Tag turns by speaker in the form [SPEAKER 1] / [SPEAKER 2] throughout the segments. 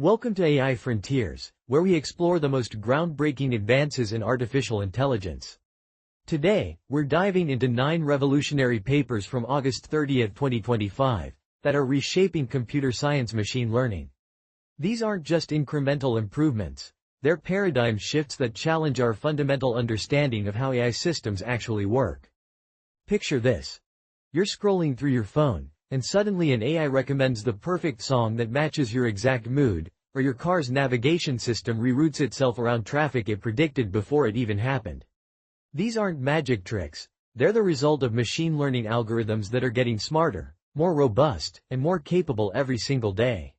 [SPEAKER 1] Welcome to AI Frontiers, where we explore the most groundbreaking advances in artificial intelligence. Today, we're diving into 9 revolutionary papers from August 30, 2025, that are reshaping computer science machine learning. These aren't just incremental improvements, they're paradigm shifts that challenge our fundamental understanding of how AI systems actually work. Picture this. You're scrolling through your phone, and suddenly an AI recommends the perfect song that matches your exact mood, or your car's navigation system reroutes itself around traffic it predicted before it even happened. These aren't magic tricks, they're the result of machine learning algorithms that are getting smarter, more robust, and more capable every single day.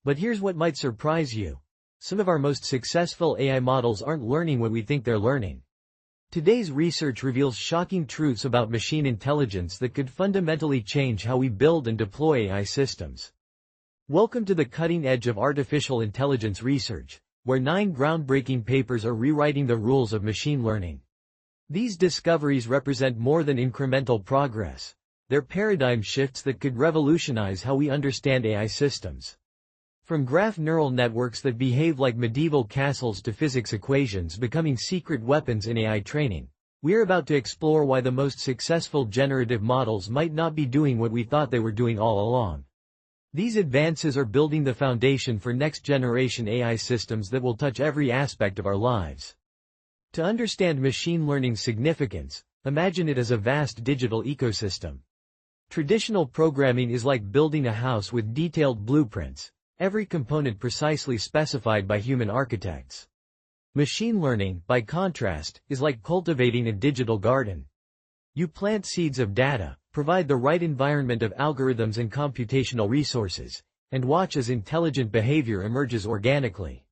[SPEAKER 1] But here's what might surprise you. Some of our most successful AI models aren't learning what we think they're learning. Today's research reveals shocking truths about machine intelligence that could fundamentally change how we build and deploy AI systems. Welcome to the cutting edge of artificial intelligence research, where 9 groundbreaking papers are rewriting the rules of machine learning. These discoveries represent more than incremental progress. They're paradigm shifts that could revolutionize how we understand AI systems. From graph neural networks that behave like medieval castles to physics equations becoming secret weapons in AI training, we're about to explore why the most successful generative models might not be doing what we thought they were doing all along. These advances are building the foundation for next-generation AI systems that will touch every aspect of our lives. To understand machine learning's significance, imagine it as a vast digital ecosystem. Traditional programming is like building a house with detailed blueprints, every component precisely specified by human architects. Machine learning, by contrast, is like cultivating a digital garden. You plant seeds of data, provide the right environment of algorithms and computational resources, and watch as intelligent behavior emerges organically.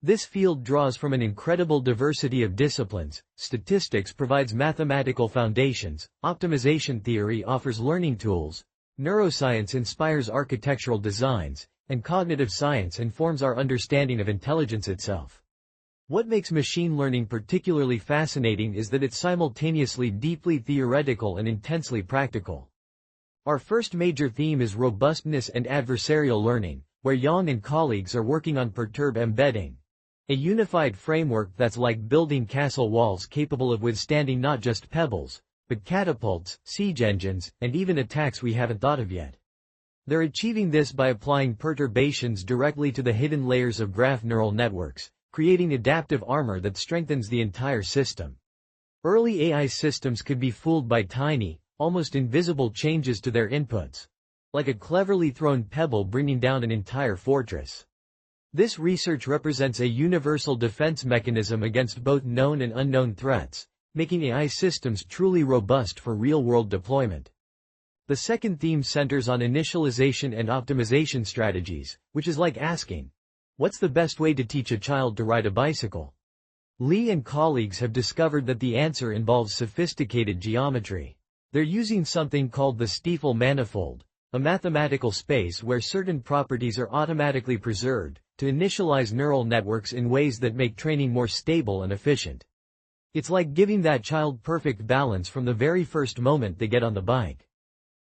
[SPEAKER 1] This field draws from an incredible diversity of disciplines. Statistics provides mathematical foundations, optimization theory offers learning tools, neuroscience inspires architectural designs, and cognitive science informs our understanding of intelligence itself. What makes machine learning particularly fascinating is that it's simultaneously deeply theoretical and intensely practical. Our first major theme is robustness and adversarial learning, where Yang and colleagues are working on perturb embedding, a unified framework that's like building castle walls capable of withstanding not just pebbles, but catapults, siege engines, and even attacks we haven't thought of yet. They're achieving this by applying perturbations directly to the hidden layers of graph neural networks, creating adaptive armor that strengthens the entire system. Early AI systems could be fooled by tiny, almost invisible changes to their inputs, like a cleverly thrown pebble bringing down an entire fortress. This research represents a universal defense mechanism against both known and unknown threats, making AI systems truly robust for real-world deployment. The second theme centers on initialization and optimization strategies, which is like asking, what's the best way to teach a child to ride a bicycle? Li and colleagues have discovered that the answer involves sophisticated geometry. They're using something called the Stiefel manifold, a mathematical space where certain properties are automatically preserved, to initialize neural networks in ways that make training more stable and efficient. It's like giving that child perfect balance from the very first moment they get on the bike.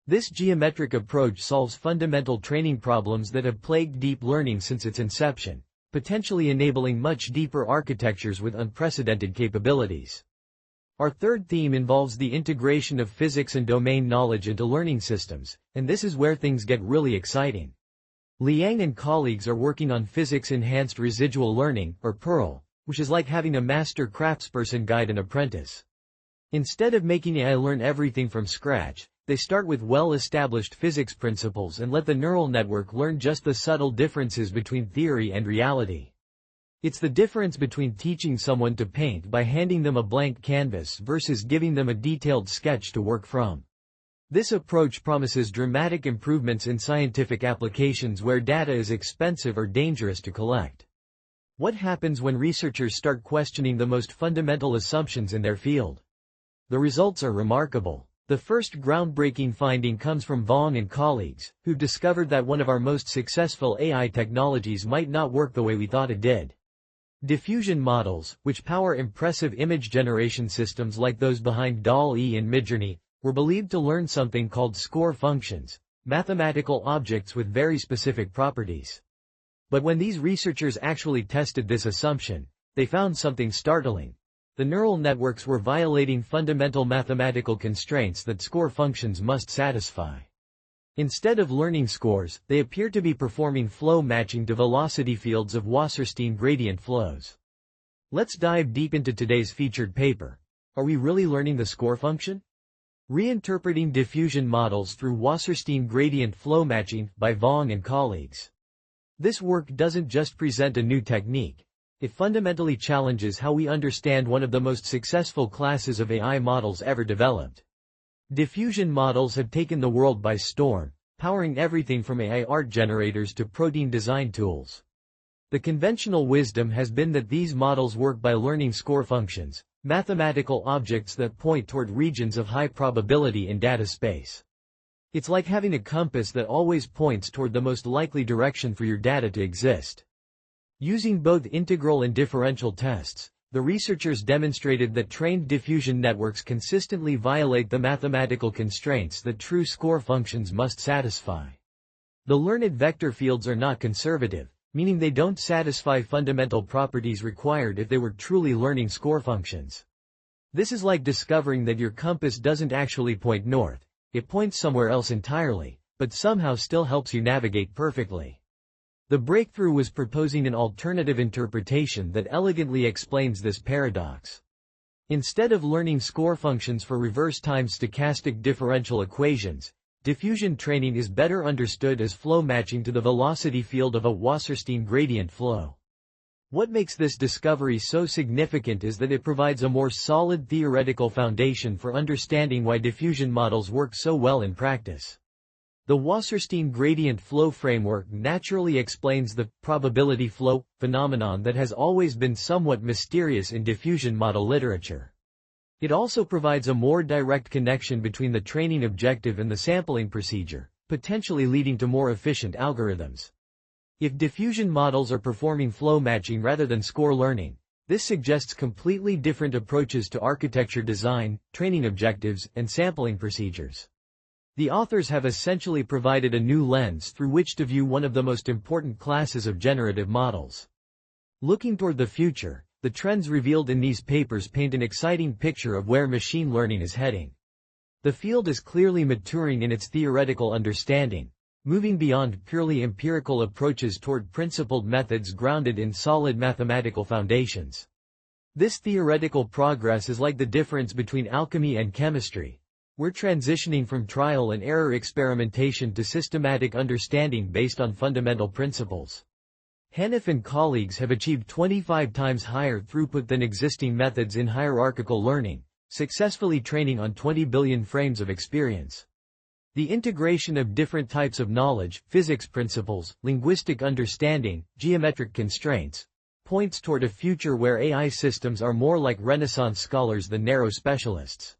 [SPEAKER 1] This geometric approach solves fundamental training problems that have plagued deep learning since its inception, potentially enabling much deeper architectures with unprecedented capabilities. Our third theme involves the integration of physics and domain knowledge into learning systems, and this is where things get really exciting. Liang and colleagues are working on physics-enhanced residual learning, or PEARL, which is like having a master craftsperson guide an apprentice. Instead of making AI learn everything from scratch, they start with well-established physics principles and let the neural network learn just the subtle differences between theory and reality. It's the difference between teaching someone to paint by handing them a blank canvas versus giving them a detailed sketch to work from. This approach promises dramatic improvements in scientific applications where data is expensive or dangerous to collect. What happens when researchers start questioning the most fundamental assumptions in their field? The results are remarkable. The first groundbreaking finding comes from Vong and colleagues, who've discovered that one of our most successful AI technologies might not work the way we thought it did. Diffusion models, which power impressive image generation systems like those behind DALL-E and Midjourney, were believed to learn something called score functions, mathematical objects with very specific properties. But when these researchers actually tested this assumption, they found something startling. The neural networks were violating fundamental mathematical constraints that score functions must satisfy. Instead of learning scores, they appear to be performing flow matching to velocity fields of Wasserstein gradient flows. Let's dive deep into today's featured paper. Are we really learning the score function? Reinterpreting diffusion models through Wasserstein gradient flow matching by Vong and colleagues. This work doesn't just present a new technique. It fundamentally challenges how we understand one of the most successful classes of AI models ever developed. Diffusion models have taken the world by storm, powering everything from AI art generators to protein design tools. The conventional wisdom has been that these models work by learning score functions, mathematical objects that point toward regions of high probability in data space. It's like having a compass that always points toward the most likely direction for your data to exist. Using both integral and differential tests, the researchers demonstrated that trained diffusion networks consistently violate the mathematical constraints that true score functions must satisfy. The learned vector fields are not conservative, meaning they don't satisfy fundamental properties required if they were truly learning score functions. This is like discovering that your compass doesn't actually point north, it points somewhere else entirely, but somehow still helps you navigate perfectly. The breakthrough was proposing an alternative interpretation that elegantly explains this paradox. Instead of learning score functions for reverse time stochastic differential equations, diffusion training is better understood as flow matching to the velocity field of a Wasserstein gradient flow. What makes this discovery so significant is that it provides a more solid theoretical foundation for understanding why diffusion models work so well in practice. The Wasserstein gradient flow framework naturally explains the probability flow phenomenon that has always been somewhat mysterious in diffusion model literature. It also provides a more direct connection between the training objective and the sampling procedure, potentially leading to more efficient algorithms. If diffusion models are performing flow matching rather than score learning, this suggests completely different approaches to architecture design, training objectives, and sampling procedures. The authors have essentially provided a new lens through which to view one of the most important classes of generative models. Looking toward the future, the trends revealed in these papers paint an exciting picture of where machine learning is heading. The field is clearly maturing in its theoretical understanding, moving beyond purely empirical approaches toward principled methods grounded in solid mathematical foundations. This theoretical progress is like the difference between alchemy and chemistry. We're transitioning from trial and error experimentation to systematic understanding based on fundamental principles. Hanif and colleagues have achieved 25 times higher throughput than existing methods in hierarchical learning, successfully training on 20 billion frames of experience. The integration of different types of knowledge, physics principles, linguistic understanding, geometric constraints, points toward a future where AI systems are more like Renaissance scholars than narrow specialists.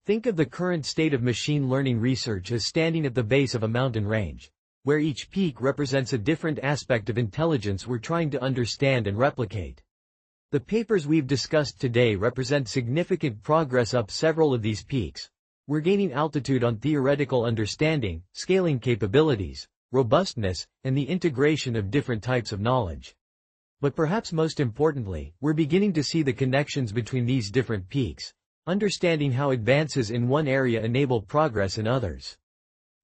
[SPEAKER 1] Think of the current state of machine learning research as standing at the base of a mountain range, where each peak represents a different aspect of intelligence we're trying to understand and replicate. The papers we've discussed today represent significant progress up several of these peaks. We're gaining altitude on theoretical understanding, scaling capabilities, robustness, and the integration of different types of knowledge. But perhaps most importantly, we're beginning to see the connections between these different peaks, understanding how advances in one area enable progress in others.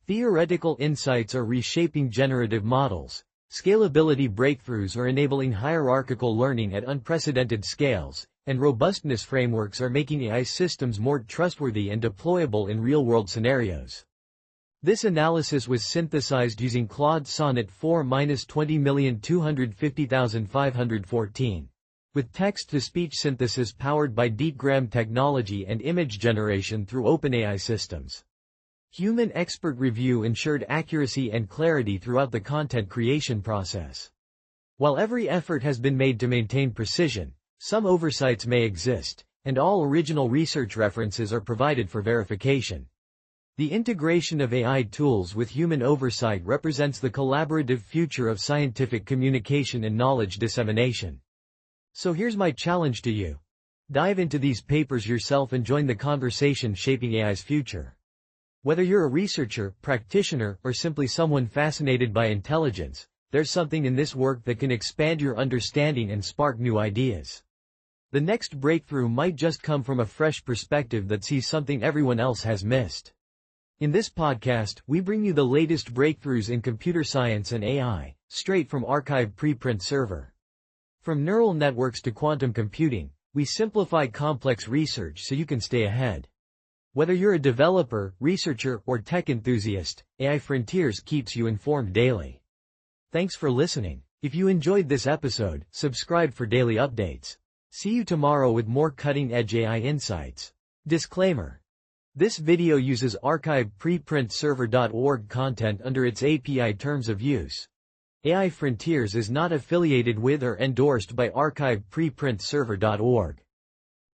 [SPEAKER 1] Theoretical insights are reshaping generative models, scalability breakthroughs are enabling hierarchical learning at unprecedented scales, and robustness frameworks are making AI systems more trustworthy and deployable in real-world scenarios. This analysis was synthesized using Claude Sonnet 4-20250514. With text-to-speech synthesis powered by deepgram technology and image generation through OpenAI systems. Human expert review ensured accuracy and clarity throughout the content creation process. While every effort has been made to maintain precision, some oversights may exist, and all original research references are provided for verification. The integration of AI tools with human oversight represents the collaborative future of scientific communication and knowledge dissemination. So here's my challenge to you. Dive into these papers yourself and join the conversation shaping AI's future. Whether you're a researcher, practitioner, or simply someone fascinated by intelligence, There's something in this work that can expand your understanding and spark new ideas. The next breakthrough might just come from a fresh perspective that sees something everyone else has missed. In this podcast, we bring you the latest breakthroughs in computer science and AI, straight from arXiv preprint server. From neural networks to quantum computing, we simplify complex research so you can stay ahead. Whether you're a developer, researcher, or tech enthusiast, AI Frontiers keeps you informed daily. Thanks for listening. If you enjoyed this episode, subscribe for daily updates. See you tomorrow with more cutting-edge AI insights. Disclaimer. This video uses arXiv preprintserver.org content under its API terms of use. AI Frontiers is not affiliated with or endorsed by arXiv preprintserver.org.